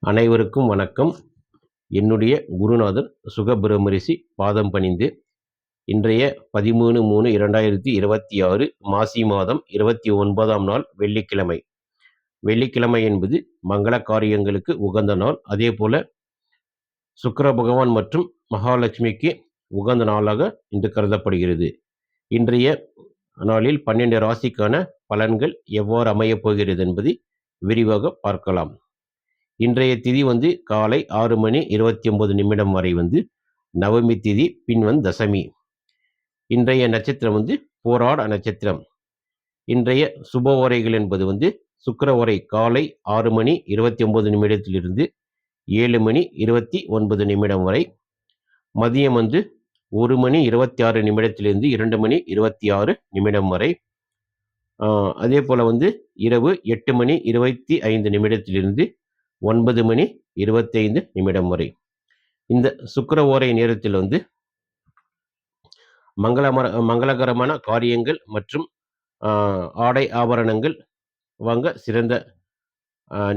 அனைவருக்கும் வணக்கம். என்னுடைய குருநாதர் சுகபிரமரிஷி பாதம் பணிந்து இன்றைய 13/3/2026 மாசி மாதம் 29ஆம் நாள் வெள்ளிக்கிழமை. வெள்ளிக்கிழமை என்பது மங்கள காரியங்களுக்கு உகந்த நாள். அதே போல சுக்கிர பகவான் மற்றும் மகாலட்சுமிக்கு உகந்த நாளாக இன்று கருதப்படுகிறது. இன்றைய நாளில் 12 ராசிக்கான பலன்கள் எவ்வாறு அமையப் போகிறது என்பதை விரிவாக பார்க்கலாம். இன்றைய திதி காலை 6:29 வரை நவமி திதி, பின் தசமி. இன்றைய நட்சத்திரம் போராட நட்சத்திரம். இன்றைய சுப ஓரைகள் என்பது சுக்கிர ஓரை காலை 6:29 7:29 வரை, மதியம் 1:26 2:26 வரை, அதே போல இரவு 8:25 9:25 வரை. இந்த சுக்கிர ஓரை நேரத்தில் மங்களகரமான காரியங்கள் மற்றும் ஆடை ஆபரணங்கள் வாங்க சிறந்த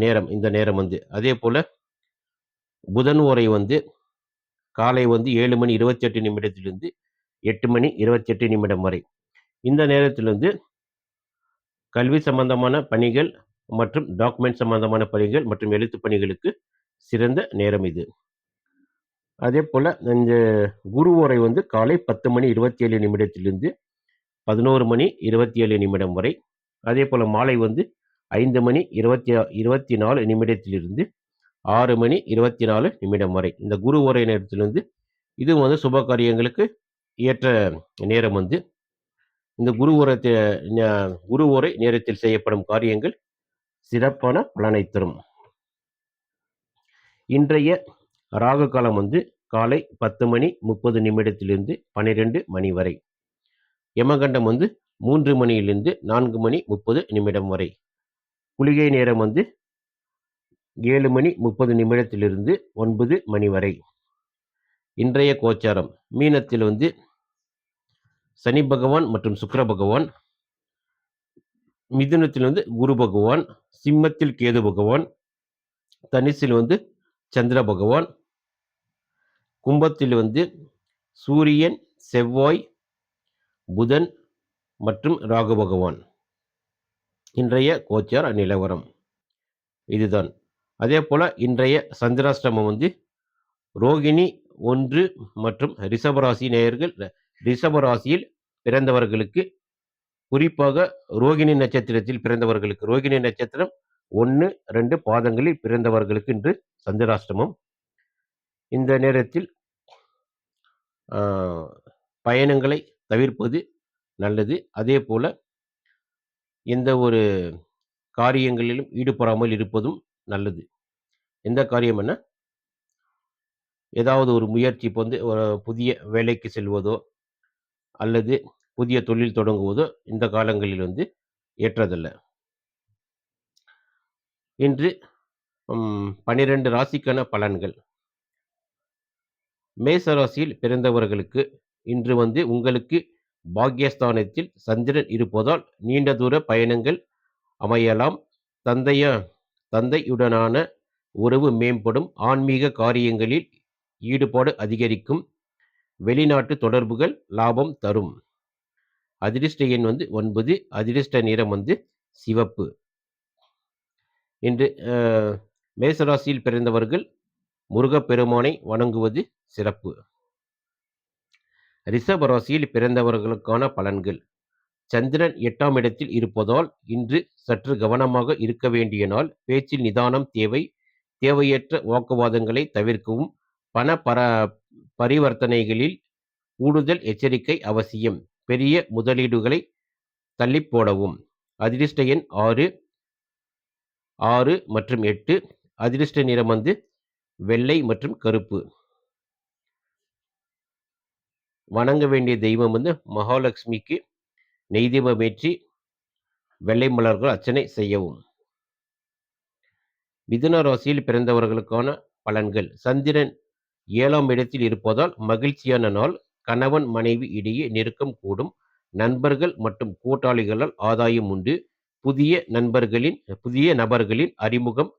நேரம் இந்த நேரம். அதே போல புதன் ஓரை காலை 7:28 8:28 வரை. இந்த நேரத்தில் கல்வி சம்பந்தமான பணிகள் மற்றும் டாக்குமெண்ட் சம்பந்தமான பணிகள் மற்றும் எழுத்து பணிகளுக்கு சிறந்த நேரம் இது. அதே போல இந்த குரு ஓரை காலை 10:27 11:27 வரை. அதே போல மாலை 5:24 6:24 வரை. இந்த குரு ஓரை நேரத்தில் இது சுப காரியங்களுக்கு ஏற்ற நேரம். இந்த குரு ஓரை நேரத்தில் செய்யப்படும் காரியங்கள் சிறப்பான பலனை தரும். இன்றைய ராகு காலம் காலை 10:30 12 மணி வரை. யமகண்டம் 3 மணியிலிருந்து 4:30 வரை. குளிகை நேரம் 7:30 9 மணி வரை. இன்றைய கோச்சாரம் மீனத்தில் சனி பகவான் மற்றும் சுக்கிர பகவான், மிதுனத்தில் குரு பகவான், சிம்மத்தில் கேது பகவான், தனுசில் சந்திர பகவான், கும்பத்தில் சூரியன், செவ்வாய், புதன் மற்றும் ராகு பகவான். இன்றைய கோச்சார நிலவரம் இதுதான். அதே போல இன்றைய சந்திராஷ்டமம் ரோகிணி 1 மற்றும் ரிஷபராசி நேயர்கள், ரிஷபராசியில் பிறந்தவர்களுக்கு, குறிப்பாக ரோகிணி நட்சத்திரத்தில் பிறந்தவர்களுக்கு, ரோகிணி நட்சத்திரம் 1, 2 பாதங்களில் பிறந்தவர்களுக்கு இன்று சந்திராஷ்டமம். இந்த நேரத்தில் பயணங்களை தவிர்ப்பது நல்லது. அதே போல எந்த ஒரு காரியங்களிலும் ஈடுபடாமல் இருப்பதும் நல்லது. எந்த காரியம் என்ன, ஏதாவது ஒரு முயற்சி ஒரு புதிய வேலைக்கு செல்வதோ அல்லது புதிய தொழில் தொடங்குவதோ இந்த காலங்களில் ஏற்றதல்ல. இன்று 12 ராசிக்கான பலன்கள். மேச ராசியில் பிறந்தவர்களுக்கு இன்று உங்களுக்கு பாக்யஸ்தானத்தில் சந்திரன் இருப்பதால் நீண்ட தூர பயணங்கள் அமையலாம். தந்தையுடனான உறவு மேம்படும். ஆன்மீக காரியங்களில் ஈடுபாடு அதிகரிக்கும். வெளிநாட்டு தொடர்புகள் லாபம் தரும். அதிர்ஷ்ட எண் 9. அதிர்ஷ்ட நிறம் சிவப்பு. இன்று மேசராசியில் பிறந்தவர்கள் முருகப்பெருமானை வணங்குவது சிறப்பு. ரிஷபராசியில் பிறந்தவர்களுக்கான பலன்கள். சந்திரன் 8ஆம் இடத்தில் இருப்பதால் இன்று சற்று கவனமாக இருக்க வேண்டிய நாள். பேச்சில் நிதானம் தேவை. தேவையற்ற வாக்குவாதங்களை தவிர்க்கவும். பண பரிவர்த்தனைகளில் கூடுதல் எச்சரிக்கை அவசியம். பெரிய முதலீடுகளை தள்ளி போடவும். அதிர்ஷ்ட எண் 6 மற்றும் 8. அதிர்ஷ்ட நிறம் வெள்ளை மற்றும் கருப்பு. வணங்க வேண்டிய தெய்வம் மகாலட்சுமிக்கு நெய் தீபமேற்றி வெள்ளை மலர்கள் அர்ச்சனை செய்யவும். மிதுன ராசியில் பிறந்தவர்களுக்கான பலன்கள். சந்திரன் 7ஆம் இடத்தில் இருப்பதால் மகிழ்ச்சியான நாள். கணவன் மனைவி இடையே நெருக்கம் கூடும். நண்பர்கள் மற்றும் கூட்டாளிகளால் ஆதாயம் உண்டு. புதிய நபர்களின் அறிமுகம்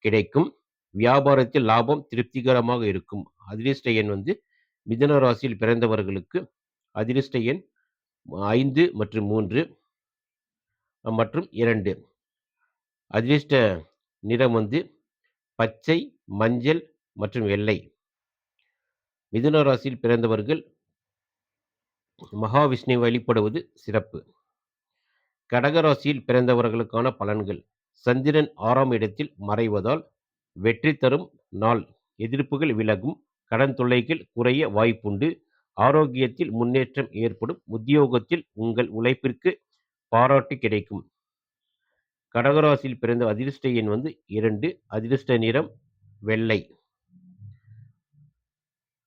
கிடைக்கும். வியாபாரத்தில் லாபம் திருப்திகரமாக இருக்கும். அதிர்ஷ்ட எண் வந்து மிதுன ராசியில் பிறந்தவர்களுக்கு அதிர்ஷ்ட எண் 5 மற்றும் 3 மற்றும் 2. அதிர்ஷ்ட நிறம் வந்து பச்சை, மஞ்சள் மற்றும் வெள்ளை. மிதுன ராசியில் பிறந்தவர்கள் மகாவிஷ்ணுவை வழிபடுவது சிறப்பு. கடகராசியில் பிறந்தவர்களுக்கான பலன்கள். சந்திரன் 6ஆம் இடத்தில் மறைவதால் வெற்றி தரும் நாள். எதிர்ப்புகள் விலகும். கடன் தொல்லைகள் குறைய வாய்ப்புண்டு. ஆரோக்கியத்தில் முன்னேற்றம் ஏற்படும். உத்தியோகத்தில் உங்கள் உழைப்பிற்கு பாராட்டு கிடைக்கும். கடகராசியில் பிறந்த அதிர்ஷ்ட எண் வந்து 2. அதிர்ஷ்ட நிறம் வெள்ளை.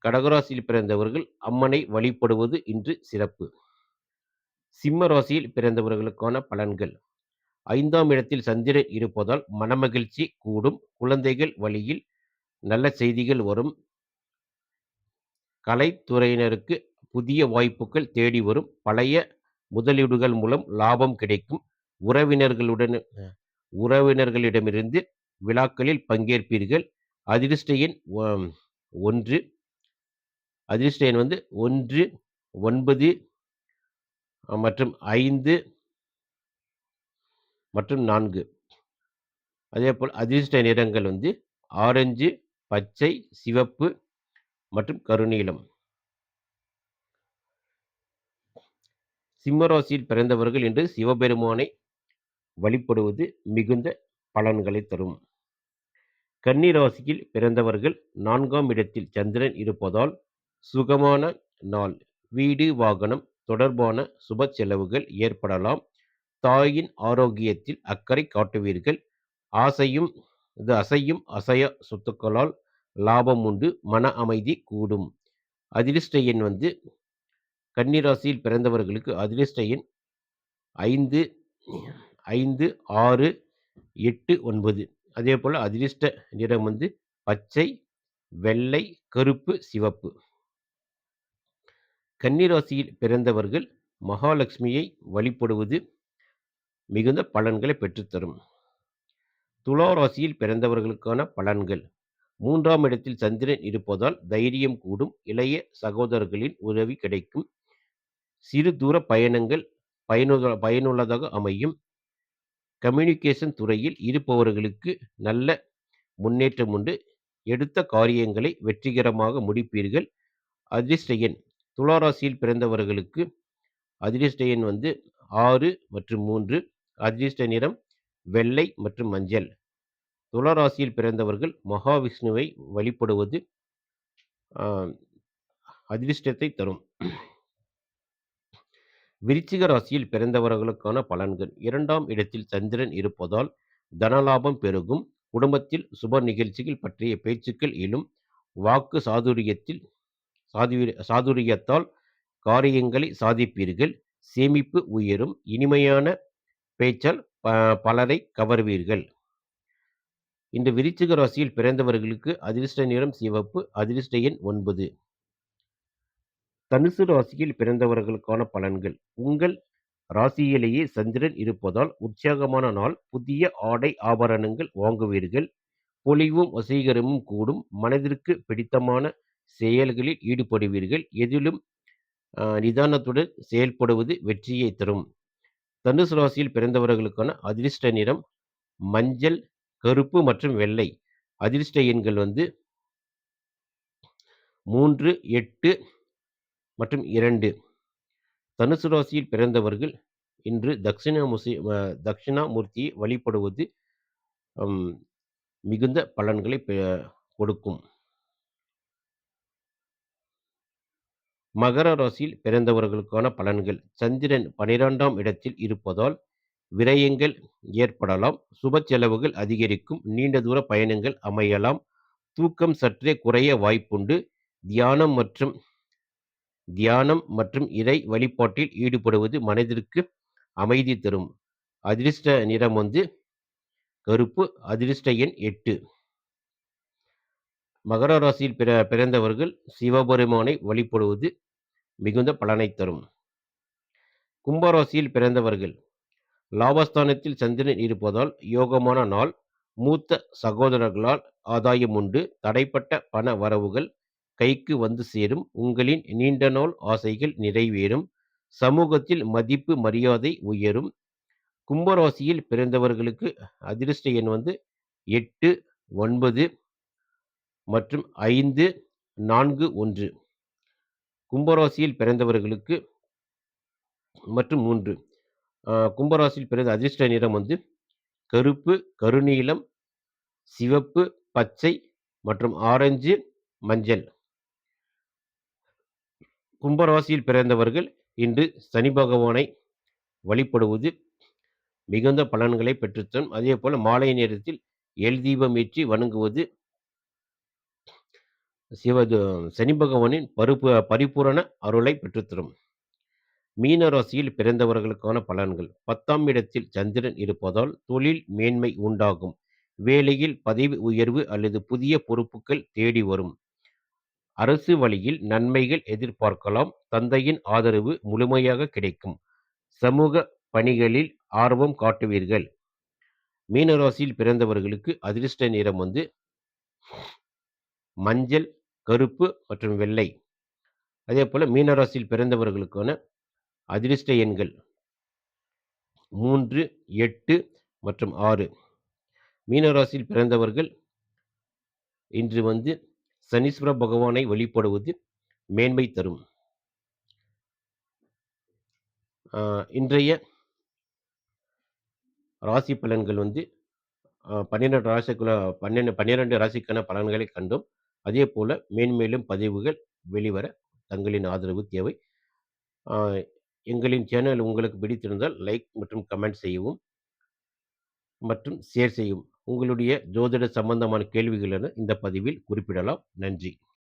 கடகராசியில் பிறந்தவர்கள் அம்மனை வழிபடுவது இன்று சிறப்பு. சிம்ம ராசியில் பிறந்தவர்களுக்கான பலன்கள். 5ஆம் இடத்தில் சந்திரன் இருப்பதால் மனமகிழ்ச்சி கூடும். குழந்தைகள் வழியில் நல்ல செய்திகள் வரும். கலைத்துறையினருக்கு புதிய வாய்ப்புகள் தேடி வரும். பழைய முதலீடுகள் மூலம் லாபம் கிடைக்கும். உறவினர்களிடமிருந்து விழாக்களில் பங்கேற்பீர்கள். அதிர்ஷ்ட எண் 1. அதிர்ஷ்ட எண் வந்து 1, 9 மற்றும் 5 மற்றும் 4. அதேபோல் அதிர்ஷ்ட நிறங்கள் வந்து ஆரஞ்சு, பச்சை, சிவப்பு மற்றும் கருநீலம். சிம்மராசியில் பிறந்தவர்கள் இன்று சிவபெருமானை வழிபடுவது மிகுந்த பலன்களை தரும். கன்னி ராசியில் பிறந்தவர்கள் 4ஆம் இடத்தில் சந்திரன் இருப்பதால் சுகமான நாள். வீடு, வாகனம் தொடர்பான சுப செலவுகள் ஏற்படலாம். தாயின் ஆரோக்கியத்தில் அக்கறை காட்டுவீர்கள். அசையும் அசையா சொத்துக்களால் லாபம் உண்டு. மன அமைதி கூடும். அதிர்ஷ்ட எண் வந்து கன்னிராசியில் பிறந்தவர்களுக்கு அதிர்ஷ்ட எண் 5, 6, 8, 9. அதே போல் அதிர்ஷ்ட நிறம் வந்து பச்சை, வெள்ளை, கருப்பு, சிவப்பு. கன்னிராசியில் பிறந்தவர்கள் மகாலட்சுமியை வழிபடுவது மிகுந்த பலன்களை பெற்றுத்தரும். துலா ராசியில் பிறந்தவர்களுக்கான பலன்கள். 3ஆம் இடத்தில் சந்திரன் இருப்பதால் தைரியம் கூடும். இளைய சகோதரர்களின் உதவி கிடைக்கும். சிறு தூர பயணங்கள் பயனுள்ளதாக அமையும். கம்யூனிகேஷன் துறையில் இருப்பவர்களுக்கு நல்ல முன்னேற்றம் உண்டு. எடுத்த காரியங்களை வெற்றிகரமாக முடிப்பீர்கள். அதிர்ஷ்ட எண் துலா ராசியில் பிறந்தவர்களுக்கு அதிர்ஷ்ட எண் வந்து 6 மற்றும் 3. அதிர்ஷ்ட நிறம் வெள்ளை மற்றும் மஞ்சள். துலா ராசியில் பிறந்தவர்கள் மகாவிஷ்ணுவை வழிபடுவது அதிர்ஷ்டத்தை தரும். விருச்சிக ராசியில் பிறந்தவர்களுக்கான பலன்கள். 2ஆம் இடத்தில் சந்திரன் இருப்பதால் தனலாபம் பெருகும். குடும்பத்தில் சுப நிகழ்ச்சிகள் பற்றிய பேச்சுக்கள் எழும். வாக்கு சாதுரியத்தால் காரியங்களை சாதிப்பீர்கள். சேமிப்பு உயரும். இனிமையான பேச்சால் பலரை கவர்வீர்கள். இந்த விருச்சிக ராசியில் பிறந்தவர்களுக்கு அதிர்ஷ்ட நிறம் சிவப்பு. அதிர்ஷ்ட எண் 9. தனுசு ராசியில் பிறந்தவர்களுக்கான பலன்கள். உங்கள் ராசியிலேயே சந்திரன் இருப்பதால் உற்சாகமான நாள். புதிய ஆடை ஆபரணங்கள் வாங்குவீர்கள். பொலிவும் வசீகரமும் கூடும். மனதிற்கு பிடித்தமான செயல்களில் ஈடுபடுவீர்கள். எதிலும் நிதானத்துடன் செயல்படுவது வெற்றியை தரும். தனுசு ராசியில் பிறந்தவர்களுக்கான அதிர்ஷ்ட நிறம் மஞ்சள், கருப்பு மற்றும் வெள்ளை. அதிர்ஷ்ட எண்கள் வந்து 3, 8 மற்றும் 2. தனுசு ராசியில் பிறந்தவர்கள் இன்று தட்சிணாமூர்த்தியை வழிபடுவது மிகுந்த பலன்களை கொடுக்கும். மகர ராசியில் பிறந்தவர்களுக்கான பலன்கள். சந்திரன் 12ஆம் இடத்தில் இருப்பதால் விரயங்கள் ஏற்படலாம். சுப செலவுகள் அதிகரிக்கும். நீண்ட தூர பயணங்கள் அமையலாம். தூக்கம் சற்றே குறைய வாய்ப்புண்டு. தியானம் மற்றும் இறை வழிபாட்டில் ஈடுபடுவது மனதிற்கு அமைதி தரும். அதிர்ஷ்ட நிறம் வந்து கருப்பு. அதிர்ஷ்ட எண் 8. மகர ராசியில் பிறந்தவர்கள் சிவபெருமானை வழிபடுவது மிகுந்த பலனை தரும். கும்பராசியில் பிறந்தவர்கள் லாபஸ்தானத்தில் சந்திரன் இருப்பதால் யோகமான நாள். மூத்த சகோதரர்களால் ஆதாயம் உண்டு. தடைப்பட்ட பண வரவுகள் கைக்கு வந்து சேரும். உங்களின் நீண்ட நாள் ஆசைகள் நிறைவேறும். சமூகத்தில் மதிப்பு, மரியாதை உயரும். கும்பராசியில் பிறந்தவர்களுக்கு அதிர்ஷ்ட எண் வந்து 8, 9 மற்றும் 5, 4, 1. கும்பராசியில் பிறந்தவர்களுக்கு மற்றும் 3. கும்பராசியில் பிறந்த அதிர்ஷ்ட நிறம் வந்து கருப்பு, கருநீலம், சிவப்பு, பச்சை மற்றும் ஆரஞ்சு, மஞ்சள். கும்பராசியில் பிறந்தவர்கள் இன்று சனி பகவானை வழிபடுவது மிகுந்த பலன்களை பெற்றுத்தரும். அதேபோல மாலை நேரத்தில் எல் தீபம் ஏற்றி வணங்குவது சனி பகவானின் பரிபூரண அருளை பெற்றுத்தரும். மீன ராசியில் பிறந்தவர்களுக்கான பலன்கள். 10ஆம் இடத்தில் சந்திரன் இருப்பதால் தொழில் மேன்மை உண்டாகும். வேலையில் பதவி உயர்வு அல்லது புதிய பொறுப்புகள் தேடி வரும். அரசு வழியில் நன்மைகள் எதிர்பார்க்கலாம். தந்தையின் ஆதரவு முழுமையாக கிடைக்கும். சமூக பணிகளில் ஆர்வம் காட்டுவீர்கள். மீனராசியில் பிறந்தவர்களுக்கு அதிர்ஷ்ட நிறம் வந்து மஞ்சள், கருப்பு மற்றும் வெள்ளை. அதே போல மீனராசியில் பிறந்தவர்களுக்கான அதிர்ஷ்ட எண்கள் 3, 8 மற்றும் 6. மீனராசியில் பிறந்தவர்கள் இன்று வந்து சனீஸ்வர பகவானை வழிபடுவது மேன்மை தரும். இன்றைய ராசி பலன்கள் வந்து 12 ராசிக்கான பலன்களை கண்டோம். அதே போல மேன்மேலும் பதிவுகள் வெளிவர தங்களின் ஆதரவு தேவை. எங்களின் சேனல் உங்களுக்கு பிடித்திருந்தால் லைக் மற்றும் கமெண்ட் செய்யவும் மற்றும் ஷேர் செய்யவும். உங்களுடைய ஜோதிட சம்பந்தமான கேள்விகளை இந்த பதிவில் குறிப்பிடலாம். நன்றி.